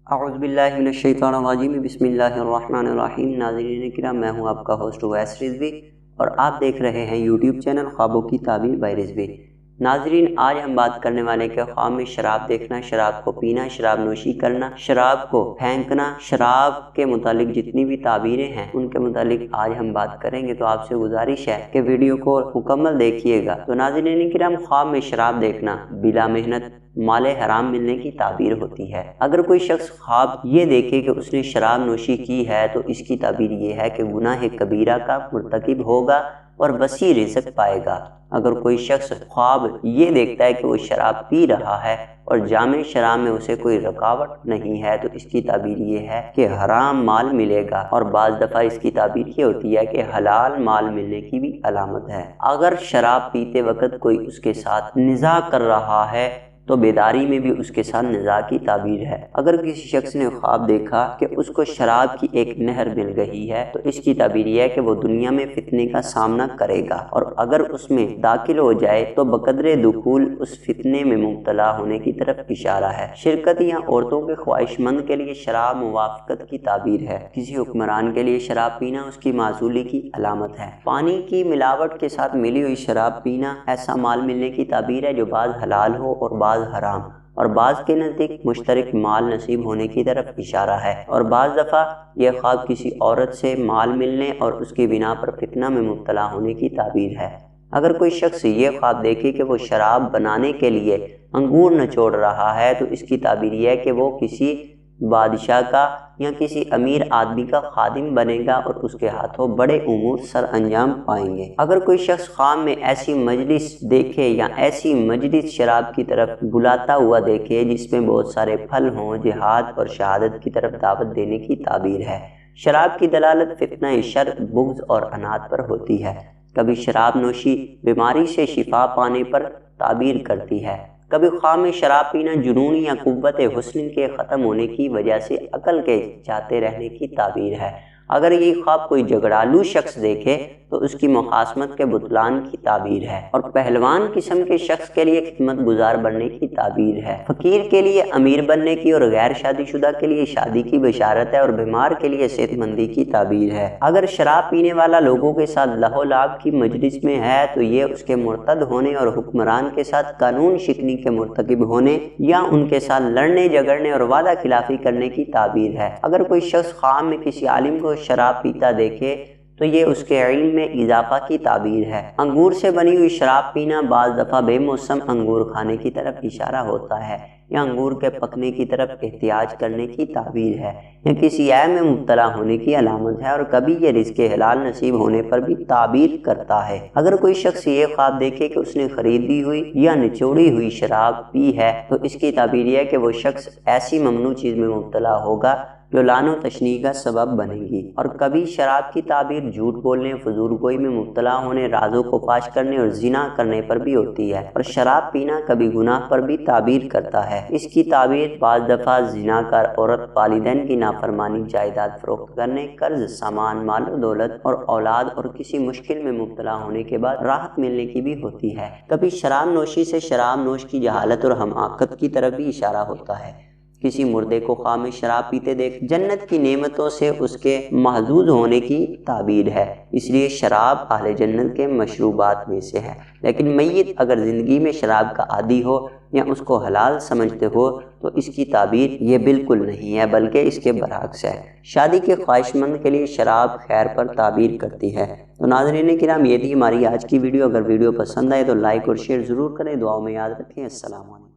اعوذ باللہ من الشیطان الرجیم بسم اللہ الرحمن الرحیم۔ ناظرین کرام، میں ہوں آپ کا ہوسٹ اویس رضوی اور آپ دیکھ رہے ہیں یوٹیوب چینل خوابوں کی تعبیر بائی رضوی۔ ناظرین، آج ہم بات کرنے والے کہ خواب میں شراب دیکھنا، شراب کو پینا، شراب نوشی کرنا، شراب کو پھینکنا، شراب کے متعلق جتنی بھی تعبیریں ہیں ان کے متعلق آج ہم بات کریں گے، تو آپ سے گزارش ہے کہ ویڈیو کو مکمل دیکھیے گا۔ تو ناظرین کرام، خواب میں شراب دیکھنا بلا محنت مال حرام ملنے کی تعبیر ہوتی ہے۔ اگر کوئی شخص خواب یہ دیکھے کہ اس نے شراب نوشی کی ہے تو اس کی تعبیر یہ ہے کہ گناہ کبیرہ کا مرتکب ہوگا اور وسیع رزق پائے گا۔ اگر کوئی شخص خواب یہ دیکھتا ہے کہ وہ شراب پی رہا ہے اور جام شراب میں اسے کوئی رکاوٹ نہیں ہے تو اس کی تعبیر یہ ہے کہ حرام مال ملے گا، اور بعض دفعہ اس کی تعبیر یہ ہوتی ہے کہ حلال مال ملنے کی بھی علامت ہے۔ اگر شراب پیتے وقت کوئی اس کے ساتھ نزاع کر رہا ہے تو بیداری میں بھی اس کے ساتھ نزاع کی تعبیر ہے۔ اگر کسی شخص نے خواب دیکھا کہ اس کو شراب کی ایک نہر مل گئی ہے تو اس کی تعبیر یہ ہے کہ وہ دنیا میں فتنے کا سامنا کرے گا، اور اگر اس میں داخل ہو جائے تو بقدر دخول اس فتنے میں مبتلا ہونے کی طرف اشارہ ہے۔ شرکت یا عورتوں کے خواہش مند کے لیے شراب موافقت کی تعبیر ہے۔ کسی حکمران کے لیے شراب پینا اس کی معزولی کی علامت ہے۔ پانی کی ملاوٹ کے ساتھ ملی ہوئی شراب پینا ایسا مال ملنے کی تعبیر ہے جو بعض حلال ہو اور بعض حرام، اور بعض کے نزدیک مشترک مال نصیب ہونے کی طرف اشارہ ہے۔ اور بعض دفعہ یہ خواب کسی عورت سے مال ملنے اور اس کی بنا پر فتنہ میں مبتلا ہونے کی تعبیر ہے۔ اگر کوئی شخص یہ خواب دیکھے کہ وہ شراب بنانے کے لیے انگور نچوڑ رہا ہے تو اس کی تعبیر یہ ہے کہ وہ کسی بادشاہ کا یا کسی امیر آدمی کا خادم بنے گا اور اس کے ہاتھوں بڑے امور سر انجام پائیں گے۔ اگر کوئی شخص خواب میں ایسی مجلس دیکھے یا ایسی مجلس شراب کی طرف بلاتا ہوا دیکھے جس میں بہت سارے پھل ہوں، جہاد اور شہادت کی طرف دعوت دینے کی تعبیر ہے۔ شراب کی دلالت فتنہ شر، بغض اور عناد پر ہوتی ہے۔ کبھی شراب نوشی بیماری سے شفا پانے پر تعبیر کرتی ہے۔ کبھی خواب میں شراب پینا جنون یا قوت حسن کے ختم ہونے کی وجہ سے عقل کے جاتے رہنے کی تعبیر ہے۔ اگر یہ خواب کوئی جھگڑالو شخص دیکھے تو اس کی مخاصمت کے بطلان کی تعبیر ہے، اور پہلوان قسم کے شخص کے لیے خدمت گزار بننے کی تعبیر ہے۔ فقیر کے لیے امیر بننے کی اور غیر شادی شدہ کے لیے شادی کی بشارت ہے، اور بیمار کے لیے صحت مندی کی تعبیر ہے۔ اگر شراب پینے والا لوگوں کے ساتھ لہو لعب کی مجلس میں ہے تو یہ اس کے مرتد ہونے اور حکمران کے ساتھ قانون شکنی کے مرتکب ہونے یا ان کے ساتھ لڑنے جھگڑنے اور وعدہ خلافی کرنے کی تعبیر ہے۔ اگر کوئی شخص خواب میں کسی عالم کو شراب پیتا دیکھے تو یہ اس کے علم میں اضافہ کی تعبیر ہے۔ انگور سے بنی ہوئی شراب پینا بعض دفعہ بے موسم انگور کھانے کی طرف اشارہ ہوتا ہے، یا انگور کے پکنے کی طرف احتیاج کرنے کی تعبیر ہے، یا کسی عیب میں مبتلا ہونے کی علامت ہے، اور کبھی یہ رزق حلال نصیب ہونے پر بھی تعبیر کرتا ہے۔ اگر کوئی شخص یہ خواب دیکھے کہ اس نے خریدی ہوئی یا نچوڑی ہوئی شراب پی ہے تو اس کی تعبیر یہ ہے کہ وہ شخص ایسی ممنوع چیز میں مبتلا ہوگا جو لعن و تشنیع کا سبب بنے گی۔ اور کبھی شراب کی تعبیر جھوٹ بولنے، فضول گوئی میں مبتلا ہونے، رازوں کو فاش کرنے اور زنا کرنے پر بھی ہوتی ہے۔ اور شراب پینا کبھی گناہ پر بھی تعبیر کرتا ہے۔ اس کی تعبیر بعض دفعہ زناکار عورت، والدین کی نافرمانی، جائیداد فروخت کرنے، قرض، سامان، مال و دولت اور اولاد اور کسی مشکل میں مبتلا ہونے کے بعد راحت ملنے کی بھی ہوتی ہے۔ کبھی شراب نوشی سے شراب نوش کی جہالت اور حماقت کی طرف بھی اشارہ ہوتا ہے۔ کسی مردے کو خواب میں شراب پیتے دیکھ جنت کی نعمتوں سے اس کے محظوظ ہونے کی تعبیر ہے، اس لیے شراب اہل جنت کے مشروبات میں سے ہے۔ لیکن میت اگر زندگی میں شراب کا عادی ہو یا اس کو حلال سمجھتے ہو تو اس کی تعبیر یہ بالکل نہیں ہے، بلکہ اس کے برعکس ہے۔ شادی کے خواہش مند کے لیے شراب خیر پر تعبیر کرتی ہے۔ تو ناظرین کرام، یہ تھی ہماری آج کی ویڈیو۔ اگر ویڈیو پسند آئے تو لائک اور شیئر ضرور کریں۔ دعاؤں میں یاد رکھیں۔ السلام علیکم۔